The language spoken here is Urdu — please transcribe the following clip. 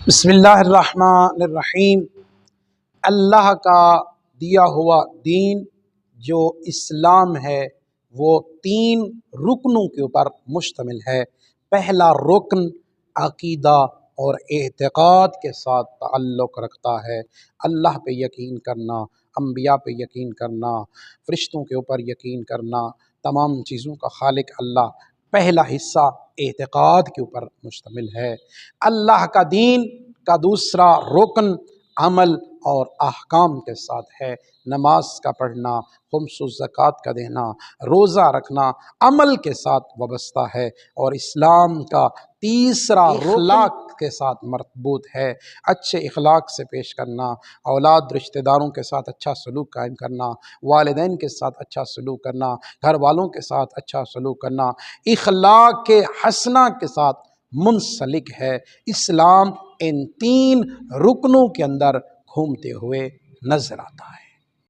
بسم اللہ الرحمن الرحیم۔ اللہ کا دیا ہوا دین جو اسلام ہے وہ 3 رکنوں کے اوپر مشتمل ہے۔ پہلا رکن عقیدہ اور اعتقاد کے ساتھ تعلق رکھتا ہے۔ اللہ پہ یقین کرنا، انبیاء پہ یقین کرنا، فرشتوں کے اوپر یقین کرنا، تمام چیزوں کا خالق اللہ۔ پہلا حصہ اعتقاد کے اوپر مشتمل ہے۔ اللہ کا دین کا دوسرا رکن عمل اور احکام کے ساتھ ہے۔ نماز کا پڑھنا، خمس و زکوٰۃ کا دینا، روزہ رکھنا عمل کے ساتھ وابستہ ہے۔ اور اسلام کا تیسرا اخلاق کے ساتھ مربوط ہے۔ اچھے اخلاق سے پیش کرنا، اولاد رشتہ داروں کے ساتھ اچھا سلوک قائم کرنا، والدین کے ساتھ اچھا سلوک کرنا، گھر والوں کے ساتھ اچھا سلوک کرنا، اخلاق کے حسنہ کے ساتھ منسلک ہے۔ اسلام ان 3 رکنوں کے اندر گھومتے ہوئے نظر آتا ہے۔